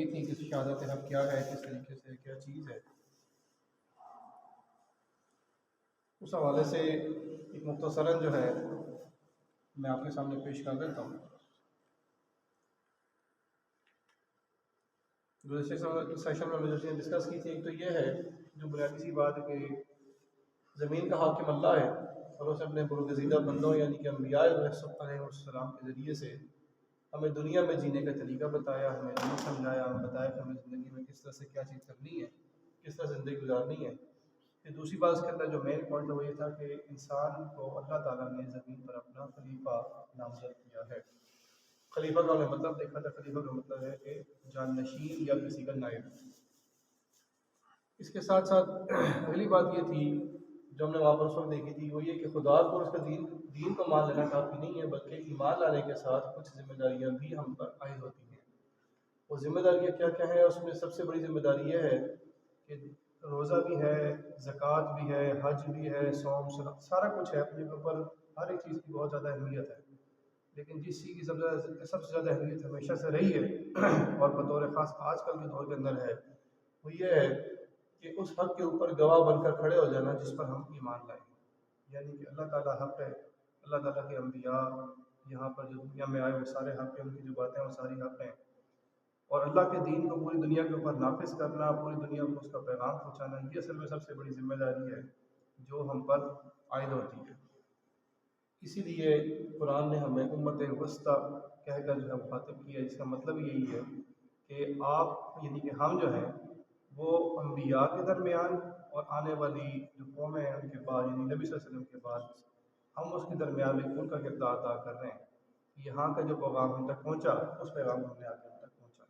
تھی کہ شہادت حق کیا ہے، کس طریقے سے کیا چیز ہے، اس حوالے سے ایک مختصراً جو ہے میں آپ کے سامنے پیش کر دیتا ہوں۔ گزشتہ سیشن میں جو چیزیں ڈسکس کی تھی، ایک تو یہ ہے جو بنیادی سی بات ہے کہ زمین کا حاکم اللہ ہے اور اسے اپنے برگزیدہ بندوں یعنی کہ انبیاء علیہ السلام کے ذریعے سے ہمیں دنیا میں جینے کا طریقہ بتایا، ہمیں دین سمجھایا، ہمیں بتایا کہ ہمیں زندگی میں کس طرح سے کیا چیز کرنی ہے، کس طرح زندگی گزارنی ہے۔ پھر دوسری بات اس کے اندر جو مین پوائنٹ ہے وہ یہ تھا کہ انسان کو اللہ تعالیٰ نے زمین پر اپنا خلیفہ نامزد کیا ہے۔ خلیفہ کا ہم نے مطلب دیکھا تھا، خلیفہ کا مطلب ہے کہ جانشین یا کسی کا نائب۔ اس کے ساتھ ساتھ اگلی بات یہ تھی جو ہم نے وہاں پر اس وقت دیکھی تھی، وہ یہ کہ خدا کو اس کا دین کو مان لینا کافی نہیں ہے، بلکہ ایمان لانے کے ساتھ کچھ ذمہ داریاں بھی ہم پر عائد ہوتی ہیں۔ وہ ذمہ داریاں کیا کیا ہیں؟ اس میں سب سے بڑی ذمہ داری یہ ہے کہ روزہ بھی ہے، زکوٰۃ بھی ہے، حج بھی ہے، صوم سارا کچھ ہے اپنے اوپر، ہر ایک چیز کی بہت زیادہ اہمیت ہے۔ لیکن جس چیز کی سب سے زیادہ اہمیت ہمیشہ سے رہی ہے اور بطور خاص آج کل کے دور کے اندر ہے، وہ یہ ہے کہ اس حق کے اوپر گواہ بن کر کھڑے ہو جانا جس پر ہم ایمان لائیں، یعنی کہ اللہ تعالیٰ حق ہے، اللہ تعالیٰ کے انبیاء یہاں پر جو دنیا میں آئے وہ سارے حق ہیں، ان کی جو باتیں ہیں وہ ساری حق ہیں، اور اللہ کے دین کو پوری دنیا کے اوپر نافذ کرنا، پوری دنیا کو اس کا پیغام پہنچانا، یہ اصل میں سب سے بڑی ذمہ داری ہے جو ہم پر عائد ہوتی ہے۔ اسی لیے قرآن نے ہمیں امت وسطیٰ کہہ کر جو ہے مخاطب کیا، جس کا مطلب یہی ہے کہ آپ یعنی کہ ہم جو ہیں وہ انبیاء کے درمیان اور آنے والی جو قومیں ہیں ان کے بعد یعنی نبی صلی اللہ علیہ وسلم کے بعد ہم اس کے درمیان ایک ان کا کردار ادا کر رہے ہیں۔ یہاں کا جو پیغام ہم تک پہنچا اس پیغام کو ہم نے آگے ہم تک پہنچا۔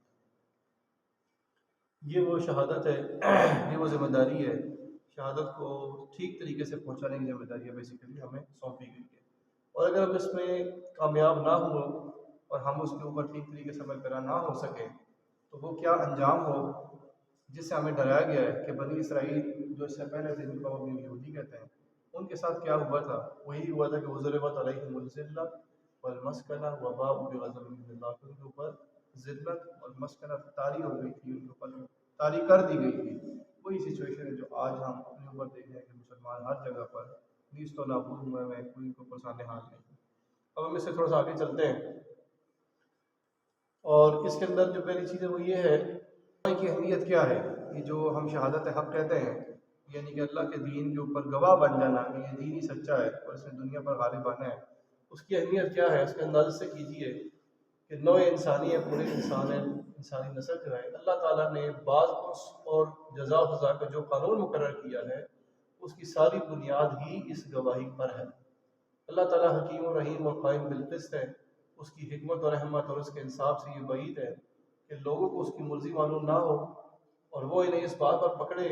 یہ وہ شہادت ہے، یہ وہ ذمہ داری ہے، شہادت کو ٹھیک طریقے سے پہنچانے کی ذمہ داری بیسیکلی ہمیں سونپی گئی ہے۔ اور اگر ہم اس میں کامیاب نہ ہوں اور ہم اس کے اوپر ٹھیک طریقے سے عمل پیرا نہ ہو سکے تو وہ کیا انجام ہو جس سے ہمیں ڈرایا گیا ہے کہ بنی اسرائیل جو اس سے پہلے تھے جن کو ہم یہودی کہتے ہیں، ان کے ساتھ کیا ہوا تھا؟ وہی ہوا تھا کہ ضربت علیہم الذلہ والمسکنہ وباءوا بغضب من اللہ، ان کے اوپر ذلت اور مسکنہ طاری ہو گئی تھی، ان کے اوپر طاری کر دی گئی تھی۔ وہی سچویشن ہے جو آج ہم اپنے اوپر دیکھ رہے ہیں کہ مسلمان ہر جگہ پر نیست و نابود ہوئے ہیں، کوئی ان کے اوپر سامنے حال نہیں۔ اب ہم اس سے تھوڑا سا آگے چلتے ہیں، اور اس کے اندر جو پہلی چیز ہے وہ یہ ہے کی اہمیت کیا ہے۔ یہ جو ہم شہادت حق کہتے ہیں یعنی کہ اللہ کے دین کے اوپر گواہ بن جانا کہ یہ دین ہی سچا ہے اور اس نے دنیا پر غالب آنا ہے، اس کی اہمیت کیا ہے؟ اس کے انداز سے کیجیے کہ نوع انسانی ہے، پورے انسانی نسل جو ہے، اللہ تعالیٰ نے بعض اور جزا و سزا کا جو قانون مقرر کیا ہے اس کی ساری بنیاد ہی اس گواہی پر ہے۔ اللہ تعالیٰ حکیم و رحیم اور قائم بالقسط ہے، اس کی حکمت اور رحمت اور اس کے انصاف سے یہ بعید ہے کہ لوگوں کو اس کی مرضی معلوم نہ ہو اور وہ انہیں اس بات پر پکڑے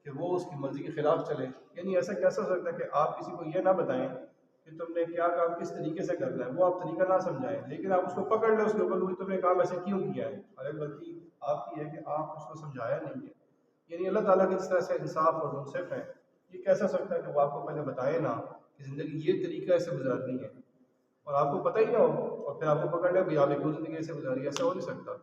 کہ وہ اس کی مرضی کے خلاف چلے۔ یعنی ایسا کیسا ہو سکتا ہے کہ آپ کسی کو یہ نہ بتائیں کہ تم نے کیا کام کس طریقے سے کرنا ہے، وہ آپ طریقہ نہ سمجھائیں، لیکن آپ اس کو پکڑ لیں اس کے اوپر تم نے کام ایسے کیوں کیا ہے، ارے غلطی آپ کی ہے کہ آپ اس کو سمجھایا نہیں ہے۔ یعنی اللہ تعالیٰ کی جس طرح سے انصاف اور منصف ہے، یہ کیسا سکتا ہے کہ وہ آپ کو پہلے بتائے نا کہ زندگی یہ طریقہ ایسے گزارنی ہے اور آپ کو پتہ ہی نہ ہو اور پھر آپ کو پکڑ لیں بھی آپ ایک زندگی ایسے گزاری، ایسا ہو نہیں سکتا۔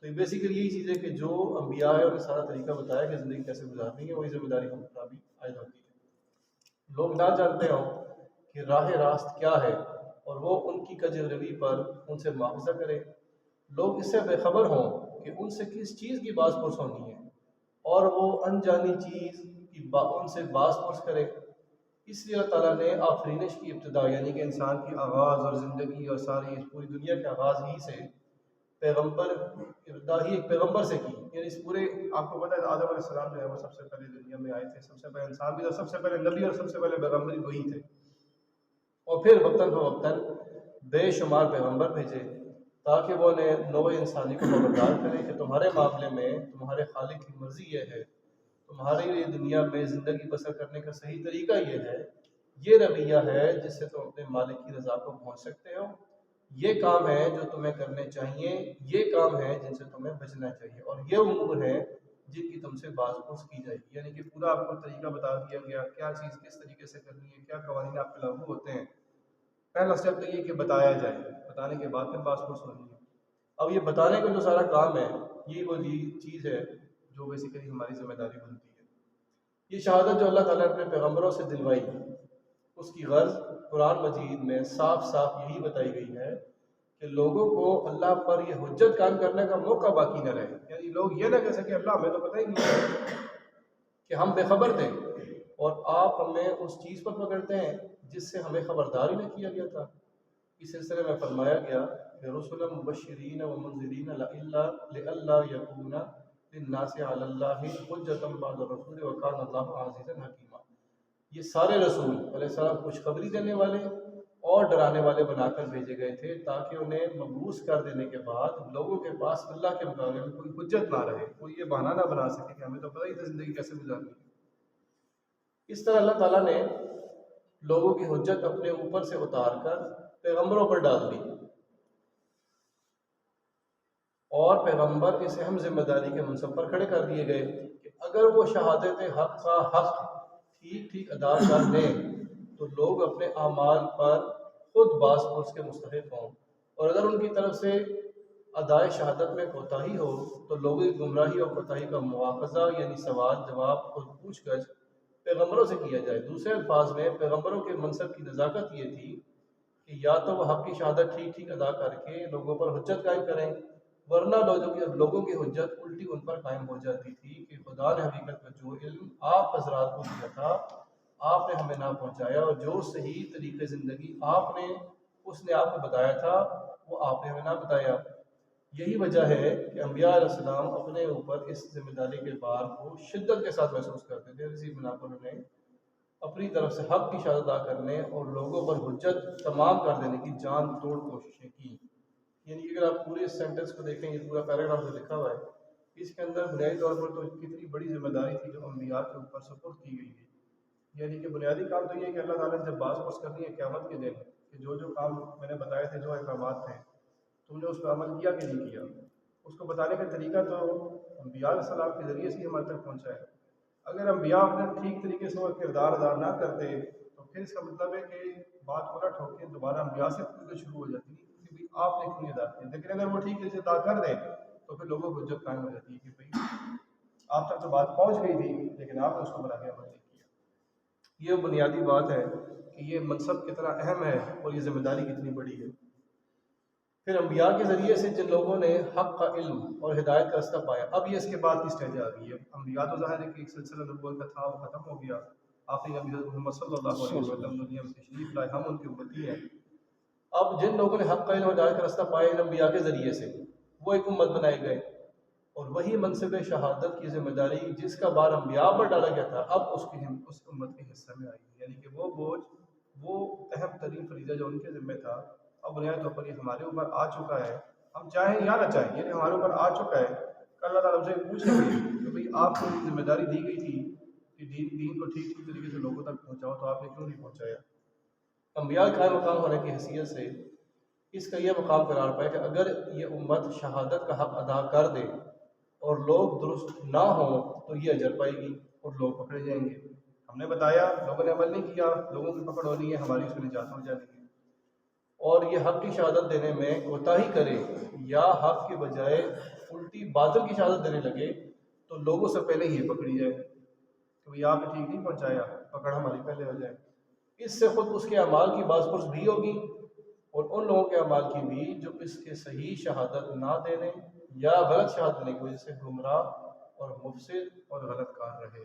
تو یہ بیسیکلی یہی چیز ہے کہ جو انبیاء ہے انہیں سارا طریقہ بتایا کہ زندگی کیسے گزارنی ہے، وہی ذمہ داری ہم پر بھی عائد ہوتی ہے۔ لوگ نہ جانتے ہوں کہ راہ راست کیا ہے اور وہ ان کی کج روی پر ان سے معاوضہ کرے، لوگ اس سے بے خبر ہوں کہ ان سے کس چیز کی باز پرس ہونی ہے اور وہ انجانی چیز کی ان سے باز پرس کرے۔ اس لیے اللہ تعالیٰ نے آفرینش کی ابتدا یعنی کہ انسان کی آغاز اور زندگی اور ساری اس پوری دنیا کے آغاز ہی سے پیغمبر ابتدا ہی ایک پیغمبر سے کی، یعنی اس پورے آپ کو پتہ ہے آدم علیہ السلام جو ہے وہ سب سے پہلے دنیا میں آئے تھے، سب سے پہلے انسان بھی تھا، سب سے پہلے نبی اور سب سے پہلے پیغمبر وہی تھے، اور پھر وقتاً فوقتاً بے شمار پیغمبر بھیجے تاکہ وہ نوع انسانی کو خبردار کریں کہ تمہارے معاملے میں تمہارے خالق کی مرضی یہ ہے، تمہارے لیے دنیا میں زندگی بسر کرنے کا صحیح طریقہ یہ ہے، یہ رویہ ہے جس سے تم اپنے مالک کی رضا کو پہنچ سکتے ہو، یہ کام ہے جو تمہیں کرنے چاہیے، یہ کام ہے جن سے تمہیں بچنا چاہیے، اور یہ امور ہیں جن کی تم سے باز پرس کی جائے گی۔ یعنی کہ پورا آپ کو طریقہ بتا دیا گیا کیا چیز کس طریقے سے کرنی ہے، کیا قوانین آپ پہ لاگو ہوتے ہیں۔ پہلا اسٹیپ تو یہ کہ بتایا جائے، بتانے کے بعد پھر باز پرس ہونی ہے۔ اب یہ بتانے کا جو سارا کام ہے یہ وہ چیز ہے جو بیسیکلی ہماری ذمہ داری بنتی ہے. یہ شہادت جو اللہ تعالیٰ نے اپنے پیغمبروں سے دلوائی اس کی غرض قرآن مجید میں صاف صاف یہی بتائی گئی ہے کہ لوگوں کو اللہ پر یہ حجت قائم کرنے کا موقع باقی نہ رہے. یعنی لوگ یہ نہ کہہ سکے اللہ ہمیں تو پتہ ہی نہیں ہے کہ ہم بے خبر تھے اور آپ ہمیں اس چیز پر پکڑتے ہیں جس سے ہمیں خبردار ہی نہ کیا گیا تھا. اس سلسلے میں فرمایا گیا کہ رسلا مبشرین و منذرین لئلا یکون للناس علی اللہ حجۃ بعد الرسول وکان اللہ عزیزا حکیما. یہ سارے رسول علیہ السلام خوشخبری دینے والے اور ڈرانے والے بنا کر بھیجے گئے تھے تاکہ انہیں مبعوث کر دینے کے بعد لوگوں کے پاس اللہ کے مقابلے میں کوئی حجت نہ رہے, کوئی یہ بہانہ نہ بنا سکے کہ ہمیں تو پتہ ہی تھا زندگی کیسے گزارنی ہے. اس طرح اللہ تعالیٰ نے لوگوں کی حجت اپنے اوپر سے اتار کر پیغمبروں پر ڈال دی اور پیغمبر اس اہم ذمہ داری کے منصب پر کھڑے کر دیے گئے کہ اگر وہ شہادت حق کا حق ٹھیک ٹھیک ادا کر دیں تو لوگ اپنے اعمال پر خود باز پرس کے مستحق ہوں, اور اگر ان کی طرف سے ادائے شہادت میں کوتاہی ہو تو لوگوں کی گمراہی اور کوتاہی کا مواخذہ یعنی سوال جواب خود پوچھ گچھ پیغمبروں سے کیا جائے. دوسرے الفاظ میں پیغمبروں کے منصب کی نزاکت یہ تھی کہ یا تو وہ حق کی شہادت ٹھیک ٹھیک ادا کر کے لوگوں پر حجت قائم کریں, ورنہ لوگوں کی حجت الٹی ان پر قائم ہو جاتی تھی کہ خدا نے حقیقت میں جو علم آپ حضرات کو دیا تھا آپ نے ہمیں نہ پہنچایا, اور جو صحیح طریقے زندگی اس نے آپ کو بتایا تھا وہ آپ نے ہمیں نہ بتایا. یہی وجہ ہے کہ انبیاء علیہ السلام اپنے اوپر اس ذمہ داری کے بار کو شدت کے ساتھ محسوس کرتے تھے. اسی بنا پر انہوں نے اپنی طرف سے حق کی شہادت ادا کرنے اور لوگوں پر حجت تمام کر دینے کی جان توڑ کوششیں کی. یعنی اگر آپ پورے اس سینٹنس کو دیکھیں, یہ پورا پیراگراف جو لکھا ہوا ہے اس کے اندر بنیادی طور پر تو کتنی بڑی ذمہ داری تھی جو انبیاء کے اوپر سپرد کی گئی ہے. یعنی کہ بنیادی کام تو یہ ہے کہ اللہ تعالیٰ نے جب باز پرس کرنی ہے قیامت کے دن کہ جو کام میں نے بتائے تھے, جو احکامات تھے, تم نے اس پہ عمل کیا کہ نہیں کیا, اس کو بتانے کا طریقہ تو انبیاء علیہ السلام کے ذریعے سے ہی ہمارے تک پہنچا ہے. اگر انبیاء اپنے ٹھیک طریقے سے وہ کردار ادا نہ کرتے تو پھر اس کا مطلب ہے کہ بات الٹ ہو کے دوبارہ انبیاء سے پوچھنا شروع ہو جاتی ہے کہ بھائی آپ نے کیوں ادا کیا. لیکن اگر وہ ٹھیک طریقے سے ادا کر دیں تو پھر لوگوں کو حجت قائم ہو جاتی ہے کہ بھائی آپ تک تو بات پہنچ گئی تھی لیکن آپ نے اس کو بنا کے عمل نہیں کیا. یہ بنیادی بات ہے کہ یہ منصب کتنا اہم ہے اور یہ ذمہ داری کتنی بڑی ہے. پھر انبیاء کے ذریعے سے جن لوگوں نے حق کا علم اور ہدایت کا راستہ پایا, اب یہ اس کے بعد کی سٹیج آ گئی ہے. انبیاء تو ظاہر ہے کہ ایک سلسلہ نبوت کا تھا وہ ختم ہو گیا, آخری نبی حضرت محمد صلی اللہ علیہ وسلم دنیا میں تشریف لائے, ہم ان کی امتی ہیں. اب جن لوگوں نے حق کا علم اور ہدایت کا راستہ پایا ان انبیاء کے ذریعے سے وہ ایک امت بنائے گئے, اور وہی منصب شہادت کی ذمہ داری جس کا بار انبیاء پر ڈالا گیا تھا اب اس امت کے حصہ میں آئی. یعنی کہ وہ بوجھ, وہ اہم ترین فریضہ جو ان کے ذمہ تھا اب بنیادی طور پر یہ ہمارے اوپر آ چکا ہے. ہم چاہیں یا نہ چاہیں یہ ہمارے اوپر آ چکا ہے. اللہ تعالیٰ ہم سے پوچھیں گے کہ بھئی آپ کو ذمہ داری دی گئی تھی کہ دین کو ٹھیک طریقے سے لوگوں تک پہنچاؤ تو آپ نے کیوں نہیں پہنچایا. انبیاء کا مقام ہونے کی حیثیت سے اس کا یہ مقام قرار پائے کہ اگر یہ امت شہادت کا حق ادا کر دے اور لوگ درست نہ ہوں تو یہ اجر پائے گی اور لوگ پکڑے جائیں گے. ہم نے بتایا, لوگوں نے عمل نہیں کیا, لوگوں کی پکڑ ہونی ہے, ہماری اس میں نجات ہو جانی ہے. اور یہ حق کی شہادت دینے میں کوتاہی کرے یا حق کے بجائے الٹی باطل کی شہادت دینے لگے تو لوگوں سے پہلے ہی پکڑی جائے کہ بھئی آپ نے ٹھیک نہیں پہنچایا, پکڑ ہماری پہلے ہو جائے. اس سے خود اس کے اعمال کی باز پرس بھی ہوگی اور ان لوگوں کے اعمال کی بھی جو اس کے صحیح شہادت نہ دینے یا غلط شہادت دینے کی وجہ سے گمراہ اور مفسد اور غلط کار رہے.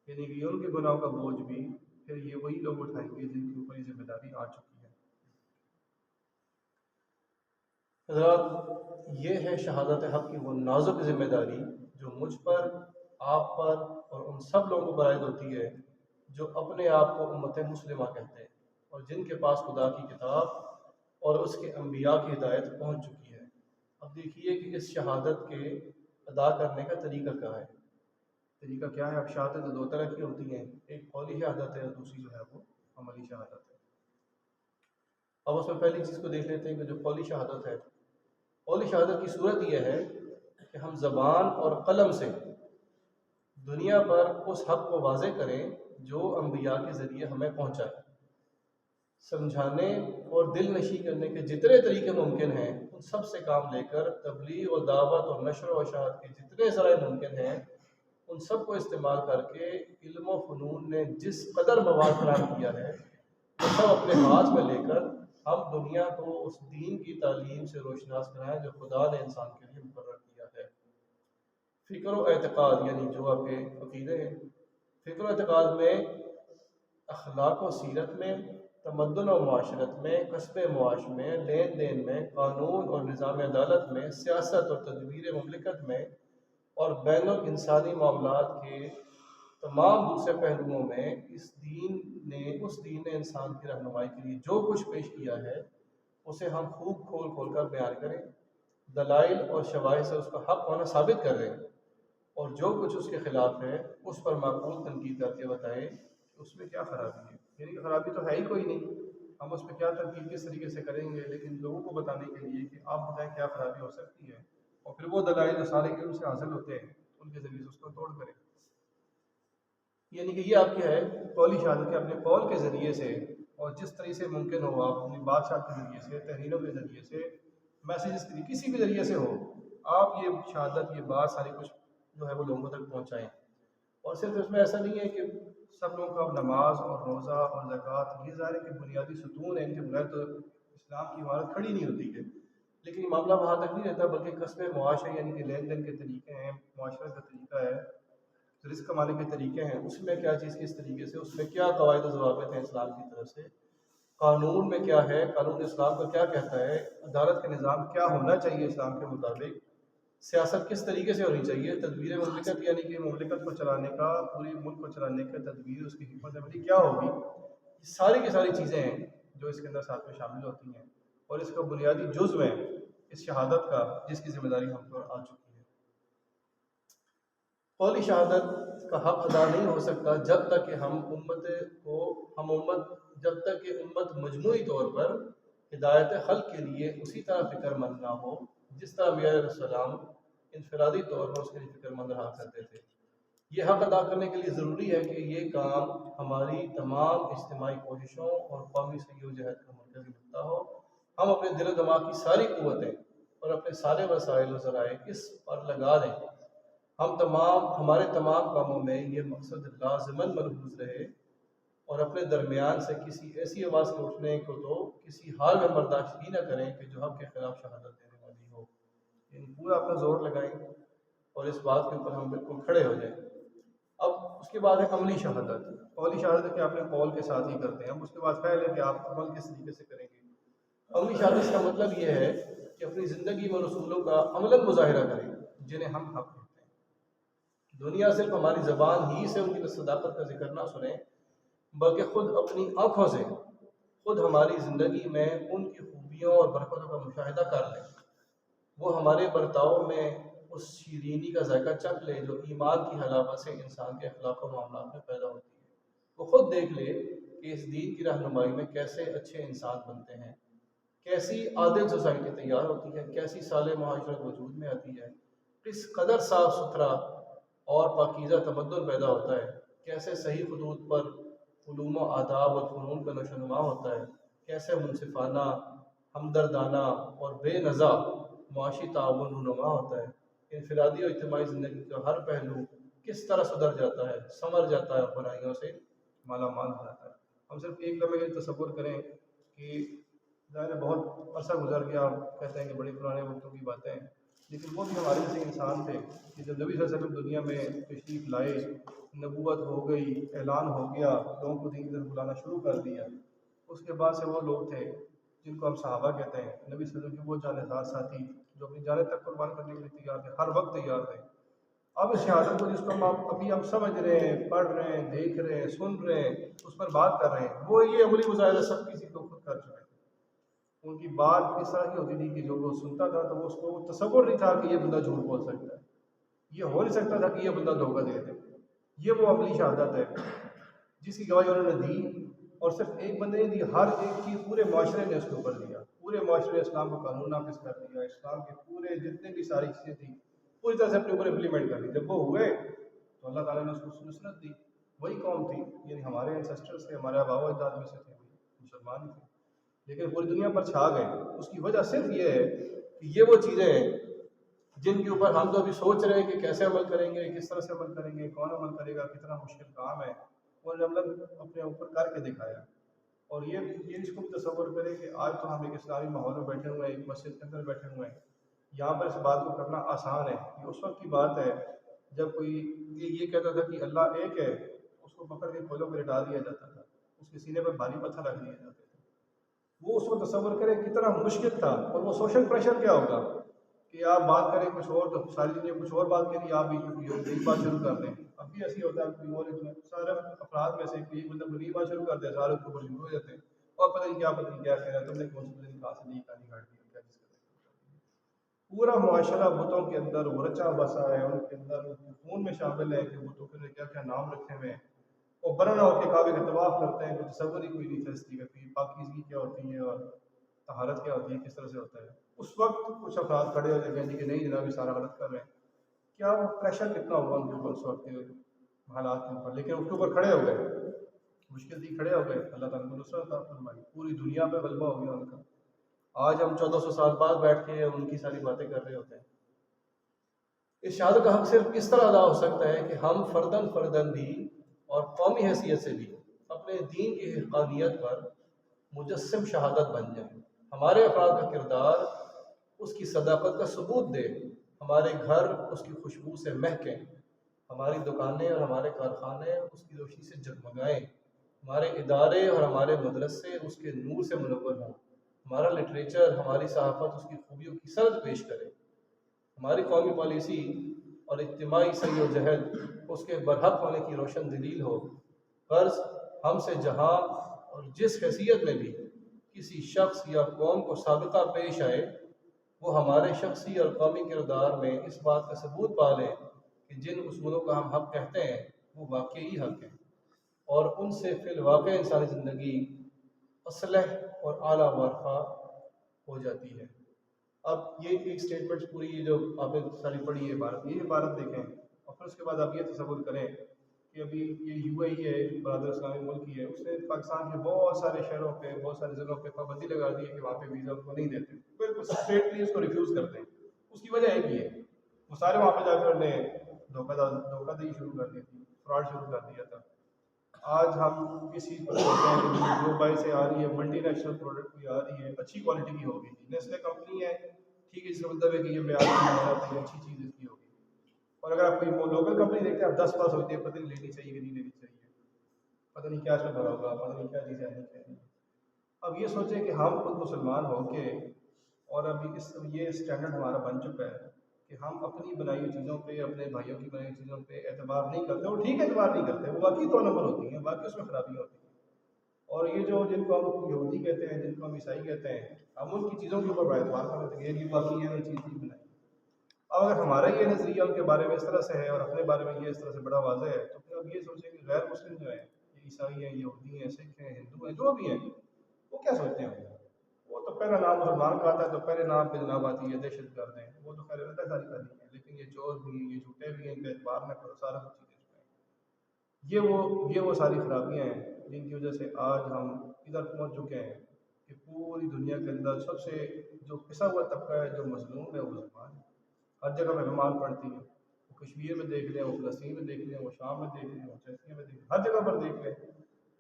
یعنی کہ ان کے گناہوں کا بوجھ بھی پھر یہ وہی لوگ اٹھائیں گے جن کے اوپر یہ ذمہ داری آ چکی ہے. حضرات, یہ ہے شہادت حق کی وہ نازک ذمہ داری جو مجھ پر, آپ پر اور ان سب لوگوں پر عائد ہوتی ہے جو اپنے آپ کو امت مسلمہ کہتے ہیں اور جن کے پاس خدا کی کتاب اور اس کے انبیاء کی ہدایت پہنچ چکی ہے. اب دیکھیے کہ اس شہادت کے ادا کرنے کا طریقہ کیا ہے. طریقہ کیا ہے؟ اب شہادت دو طرح کی ہوتی ہیں, ایک قولی شہادت ہے اور دوسری جو ہے وہ عملی شہادت ہے. اب اس میں پہلی چیز کو دیکھ لیتے ہیں کہ جو قولی شہادت ہے. قولی شہادت کی صورت یہ ہے کہ ہم زبان اور قلم سے دنیا پر اس حق کو واضح کریں جو انبیاء کے ذریعے ہمیں پہنچائے. سمجھانے اور دل نشی کرنے کے جتنے طریقے ممکن ہیں ان سب سے کام لے کر تبلیغ و دعوت اور نشر و اشاعت کے جتنے ذرائع ممکن ہیں ان سب کو استعمال کر کے علم و فنون نے جس قدر مواد فراہم کیا ہے وہ سب اپنے ہاتھ میں لے کر ہم دنیا کو اس دین کی تعلیم سے روشناس کرائیں جو خدا نے انسان کے لیے مقرر کیا ہے۔ فکر و اعتقاد یعنی جو آپ کے عقیدے ہیں، فکر و اعتقاد میں، اخلاق و سیرت میں، تمدن و معاشرت میں، کسب معاش میں، لین دین میں، قانون اور نظام عدالت میں، سیاست اور تدبیر مملکت میں اور بین الانسانی معاملات کے تمام دوسرے پہلوؤں میں اس دین نے انسان کی رہنمائی کے لیے جو کچھ پیش کیا ہے اسے ہم خوب کھول کھول کر بیان کریں، دلائل اور شواہد سے اس کا حق ہونا ثابت کر رہے ہیں، اور جو کچھ اس کے خلاف ہے اس پر معقول تنقید کر کے بتائیں کہ اس میں کیا خرابی ہے، یعنی کہ خرابی تو ہے ہی کوئی نہیں، ہم اس پہ کیا تنقید کس طریقے سے کریں گے، لیکن لوگوں کو بتانے کے لیے کہ آپ بتائیں کیا خرابی ہو سکتی ہے، اور پھر وہ دلائل جو سارے علم سے حاصل ہوتے ہیں ان کے ذریعے سے اس کو توڑ کریں۔ یعنی کہ یہ آپ کیا ہے، قولی شہادت کے اپنے قول کے ذریعے سے اور جس طریقے سے ممکن ہو آپ اپنی بادشاہ کے ذریعے سے، تحریروں کے ذریعے سے، میسیجز کے کسی بھی ذریعے سے ہو، آپ یہ شہادت، یہ بات ساری کچھ جو ہے وہ لوگوں تک پہنچائیں۔ اور صرف اس میں ایسا نہیں ہے کہ سب لوگوں کا نماز اور روزہ اور زکوٰۃ یہ ظاہر ہے کہ بنیادی ستون ہیں، ان کے بغیر تو اسلام کی عمارت کھڑی نہیں ہوتی ہے، لیکن یہ معاملہ وہاں تک نہیں رہتا، بلکہ قصب معاش ہے، یعنی کہ لین دین کے طریقے ہیں، معاشرت کا طریقہ ہے، رزق کمانے کے طریقے ہیں، اس میں کیا چیز کس طریقے سے، اس میں کیا قواعد و ضوابط ہیں اسلام کی طرف سے، قانون میں کیا ہے، قانون اسلام کا کیا کہتا ہے، عدالت کا نظام کیا ہونا چاہیے اسلام کے مطابق، سیاست کس طریقے سے ہونی چاہیے، تدبیر مملکت یعنی کہ مملکت کو چلانے کا، پوری ملک کو چلانے کا تدبیر، اس کی حکمت عملی کیا ہوگی، یہ ساری کی ساری چیزیں ہیں جو اس کے اندر ساتھ میں شامل ہوتی ہیں، اور اس کا بنیادی جزو ہے اس شہادت کا جس کی ذمہ داری ہم پر آ چکی ہے۔ قولی شہادت کا حق ادا نہیں ہو سکتا جب تک کہ جب تک کہ امت مجموعی طور پر ہدایت خلق کے لیے اسی طرح فکر مند نہ ہو جس طرح انبیاء علیہ السلام انفرادی طور پر اس کے لیے فکر مند رہا کرتے تھے۔ یہ حق ادا کرنے کے لیے ضروری ہے کہ یہ کام ہماری تمام اجتماعی کوششوں اور قومی سعی و جہد کا مرکزی نقطہ ہو، ہم اپنے دل و دماغ کی ساری قوتیں اور اپنے سارے وسائل و ذرائع اس پر لگا دیں، ہمارے تمام کاموں میں یہ مقصد لازماً ملحوظ رہے، اور اپنے درمیان سے کسی ایسی آواز کے اٹھنے کو تو کسی حال میں برداشت ہی نہ کریں کہ جو حق کے خلاف شہادت دینے والی ہو، یعنی پورا اپنا زور لگائیں اور اس بات کے اوپر ہم بالکل کھڑے ہو جائیں۔ اب اس کے بعد ہے عملی شہادت۔ قولی شہادت کہ آپ نے قول کے ساتھ ہی کرتے ہیں، اب اس کے بعد خیال ہے کہ آپ عمل کس طریقے سے کریں گے۔ عملی شہادت کا مطلب یہ ہے کہ اپنی زندگی میں رسولوں کا عملاً مظاہرہ کریں جنہیں ہم حق کہتے ہیں۔ دنیا صرف ہماری زبان ہی سے ان کی صداقت کا ذکر نہ سنیں، بلکہ خود اپنی آنکھوں سے خود ہماری زندگی میں ان کی خوبیوں اور برکتوں کا مشاہدہ کر لیں، وہ ہمارے برتاؤ میں اس شیرینی کا ذائقہ چکھ لے جو ایمان کی حلاوت سے انسان کے اخلاق و معاملات میں پیدا ہوتی ہے، وہ خود دیکھ لے کہ اس دین کی رہنمائی میں کیسے اچھے انسان بنتے ہیں، کیسی عادل سوسائٹی تیار ہوتی ہے، کیسی صالح معاشرت وجود میں آتی ہے، کس قدر صاف ستھرا اور پاکیزہ تمدن پیدا ہوتا ہے، کیسے صحیح خطوط پر علوم و آداب اور فنون کا نشو و نما ہوتا ہے، کیسے منصفانہ، ہمدردانہ اور بے نزا معاشی تعاون رونما ہوتا ہے، انفرادی اور اجتماعی زندگی کا ہر پہلو کس طرح سدھر جاتا ہے، سمر جاتا ہے اور برائیوں سے مالا مال ہو جاتا ہے۔ ہم صرف ایک لمحے کے لیے تصور کریں کہ ظاہر ہے بہت عرصہ گزر گیا، کہتے ہیں کہ بڑے پرانے وقتوں کی باتیں ہیں، لیکن وہ بھی ہمارے جیسے انسان تھے کہ جب نبی صلی اللہ علیہ وسلم دنیا میں تشریف لائے، نبوت ہو گئی، اعلان ہو گیا، لوگوں کو دین کی طرف بلانا شروع کر دیا، اس کے بعد سے وہ لوگ تھے جن کو ہم صحابہ کہتے ہیں، نبی صلی اللہ علیہ وسلم کے وہ جانثار ساتھی جو اپنی جانیں تک قربان کرنے کے لیے تیار تھے، ہر وقت تیار تھے۔ اب اس شہادت کو جس کو ہم سمجھ رہے ہیں، پڑھ رہے ہیں، دیکھ رہے ہیں، سن رہے ہیں، اس پر بات کر رہے ہیں، وہ یہ عملی مظاہرہ سب کسی کو خود کر چکے تھے۔ ان کی بات اس طرح کی ہوتی تھی کہ جو وہ سنتا تھا تو وہ اس کو تصور نہیں تھا کہ یہ بندہ جھوٹ بول سکتا ہے، یہ ہو نہیں سکتا تھا کہ یہ بندہ دھوکہ دے دے۔ یہ وہ عملی شہادت ہے جس کی گواہی انہوں نے دی، اور صرف ایک بندے نے دی، ہر ایک چیز پورے معاشرے نے اس کے اوپر دیا، پورے معاشرے نے اسلام کو قانون نافذ کر دیا، اسلام کے پورے جتنے بھی ساری چیزیں تھیں پوری طرح سے اپنے اوپر امپلیمنٹ کر دی۔ جب وہ ہوئے تو اللہ تعالیٰ نے اس کو نصرت دی، وہی قوم تھی، یعنی ہمارے انسسٹرس تھے، ہمارے آباء و اجداد میں سے تھے، مسلمان ہی تھے، لیکن پوری دنیا پر چھا گئے۔ اس کی وجہ صرف یہ ہے کہ یہ وہ چیزیں ہیں جن کے اوپر ہم تو ابھی سوچ رہے ہیں کہ کیسے عمل کریں گے، کس طرح سے عمل کریں گے، کون عمل کرے گا، کتنا مشکل کام ہے، اور ہم نے اپنے اوپر کر کے دکھایا۔ اور یہ اس کو بھی تصور کریں کہ آج تو ہم ایک اسلامی ماحول میں بیٹھے ہوئے ہیں، ایک مسجد کے اندر بیٹھے ہوئے ہیں، یہاں پر اس بات کو کرنا آسان ہے۔ یہ اس وقت کی بات ہے جب کوئی یہ کہتا تھا کہ اللہ ایک ہے، اس کو پکڑ کے کھولوں میں لٹا دیا جاتا تھا، اس کے سینے پر بھاری پتھر رکھ دیے جاتے تھے۔ وہ اس کو تصور کریں کتنا مشکل تھا، اور وہ سوشل پریشر کیا ہوگا کہ آپ بات کریں کچھ اور، تو ساری دنیا کچھ اور بات کری، آپ ایک بات شروع کر دیں۔ اب بھی ایسی ہوتا ہے کوئی اور سارے افراد میں سے کوئی مطلب نئی بات شروع کرتے ہیں، سارے اوپر شروع ہو جاتے ہیں، اور پتہ نہیں کیا کہہ رہا ہے، تم نے کون سی پتہ کہاں سے نئی کہانی کاٹ دی، کیا چیز کر دی۔ پورا معاشرہ بتوں کے اندر رچا بسا ہے، ان کے اندر خون میں شامل ہے کہ بتوں کے کیا کیا نام رکھے ہوئے ہیں، اور برن ہو کے کعبے کا طواف کرتے ہیں، کوئی تصور ہی کوئی نہیں تھا اس چیز کا، پاکیزگی کیا ہوتی ہے اور طہارت کیا ہوتی ہے، کس طرح سے ہوتا ہے۔ اس وقت کچھ افراد کھڑے ہو جاتے ہیں کہ نہیں جناب یہ سارا غلط کر رہے ہیں، کیا وہ پریشر کتنا ہوگا ان کے اوپر اس وقت کے حالات کے اوپر، لیکن اس کے اوپر کھڑے ہو گئے، مشکل تھی کھڑے ہو گئے، اللہ تعالیٰ کو نصرت عطا فرمائی، پوری دنیا پہ غلبہ ہو گیا ان کا۔ آج ہم 1400 سال بعد بیٹھ کے ان کی ساری باتیں کر رہے ہوتے ہیں۔ اس شہادت کا حق صرف اس طرح ادا ہو سکتا ہے کہ ہم فرداً بھی اور قومی حیثیت سے بھی اپنے دین کی حقانیت پر مجسم شہادت بن جائیں، ہمارے افراد کا کردار اس کی صداقت کا ثبوت دے، ہمارے گھر اس کی خوشبو سے مہکیں، ہماری دکانیں اور ہمارے کارخانے اس کی روشنی سے جگمگائیں، ہمارے ادارے اور ہمارے مدرسے اس کے نور سے منور ہوں، ہمارا لٹریچر، ہماری صحافت اس کی خوبیوں کی سرد پیش کرے، ہماری قومی پالیسی اور اجتماعی سعی و جہد اس کے برحق ہونے کی روشن دلیل ہو۔ غرض ہم سے جہاں اور جس حیثیت میں بھی کسی شخص یا قوم کو سابقہ پیش آئے، وہ ہمارے شخصی اور قومی کردار میں اس بات کا ثبوت پا لے کہ جن اصولوں کا ہم حق کہتے ہیں وہ واقعی حق ہیں، اور ان سے فی الواقع انسانی زندگی اصلح اور اعلیٰ وارفا ہو جاتی ہے۔ اب یہ ایک سٹیٹمنٹ پوری یہ جو آپ نے ساری پڑھی ہے عبارت، یہ عبارت دیکھیں، اور پھر اس کے بعد آپ یہ تصور کریں کہ ابھی یہ یو اے ای ہے، برادر اسلامی ملک ہی ہے، اس نے پاکستان کے بہت سارے شہروں پہ، بہت سارے ضلعوں پہ پابندی لگا دی ہے کہ وہاں پہ ویزا ان کو نہیں دیتے، بالکل اسٹریٹلی اس کو ریفیوز کرتے ہیں۔ اس کی وجہ ایک ہی ہے، وہ سارے وہاں پہ جا کر انہوں نے دھوکہ دہی شروع کر دی تھی، فراڈ شروع کر دیا تھا۔ آج ہم اس چیز پر سوچتے ہیں کہ جو بائی سے آ رہی ہے، ملٹی نیشنل پروڈکٹ کوئی آ رہی ہے، اچھی کوالٹی کی ہوگی، نیسلے کمپنی ہے، ٹھیک ہے، اس کا مطلب ہے کہ یہ معیار کی اچھی چیز اس کی ہوگی۔ اور اگر آپ کوئی لوکل کمپنی دیکھتے ہیں، آپ 10 پاس ہوتی ہے، پتہ نہیں لینی چاہیے کہ نہیں لینی چاہیے، پتہ نہیں کیا اس میں بھرا ہوگا، پتہ نہیں کیا چیزیں آنی چاہیے۔ اب یہ سوچیں کہ ہم خود مسلمان ہو کے، اور ابھی یہ اسٹینڈرڈ ہمارا بن چکا ہے کہ ہم اپنی بنائی ہوئی چیزوں پہ، اپنے بھائیوں کی بنائی ہوئی چیزوں پہ اعتبار نہیں کرتے، اور ٹھیک ہے اعتبار نہیں کرتے، وہ باقی 2 نمبر ہوتی ہیں، باقی اس میں خرابیاں ہوتی ہیں۔ اور یہ جو جن کو ہم یہودی کہتے ہیں، جن کو ہم عیسائی کہتے ہیں، ہم ان کی چیزوں کے اوپر اعتبار کر لیتے ہیں کہ یہ باقی ہے، چیز نہیں بنائی۔ اب اگر ہمارا یہ نظریہ ان کے بارے میں اس طرح سے ہے اور اپنے بارے میں یہ اس طرح سے بڑا واضح ہے، تو پھر اب یہ سوچیں کہ غیر مسلم جو ہیں، یہ عیسائی ہیں، یہودی ہیں، سکھ ہیں، ہندو ہیں، جو بھی ہیں، وہ کیا سوچتے ہیں؟ وہ تو پہلا نام مسلمان کا آتا ہے تو پہلے نام پہ جناب آتی ہے دہشت گرد ہیں، وہ تو خیر اللہ ساری کرنی ہے، لیکن یہ چور بھی ہیں، یہ جھوٹے بھی ہیں، ان کا اعتبار نہ کرو، سارا کچھ چیزیں جو ہیں۔ یہ وہ ساری خرابیاں ہیں جن کی وجہ سے آج ہم ادھر پہنچ چکے ہیں کہ پوری دنیا کے اندر سب سے جو پسا ہوا طبقہ ہے، جو مظلوم ہے، وہ مسلمان ہے۔ ہر جگہ میں بیمار پڑتی ہے، وہ کشمیر میں دیکھ لیں، وہ فلسطین میں دیکھ لیں، وہ شام میں دیکھ لیں، وہ چیچنیا میں دیکھ لیں، ہر جگہ پر دیکھ لیں۔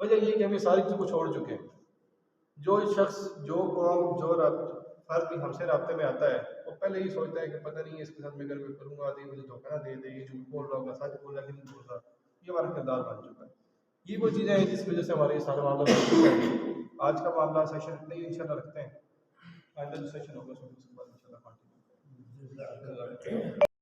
وجہ یہ کہ ہم یہ ساری چیزوں کو چھوڑ چکے ہیں۔ جو شخص، جو قوم، جو فرد بھی ہم سے رابطے میں آتا ہے، وہ پہلے ہی سوچتا ہے کہ پتہ نہیں اس کے ساتھ میں اگر کوئی کروں گا تو یہ مجھے دھوکہ نہ دے دے، یہ جھوٹ بول رہا ہوگا، سچ بول رہا ہے کہ نہیں بول رہا، یہ ہمارا کردار بن چکا ہے۔ یہ وہ چیزیں ہیں جس وجہ سے ہمارے یہ سارا معاملہ بن چکا ہے۔ آج کا معاملہ سیشن اتنے ہی انشاءاللہ رکھتے ہیں، آئندہ جو سیشن ہوگا اس کے بعد انشاءاللہ کنٹینیو کریں گے۔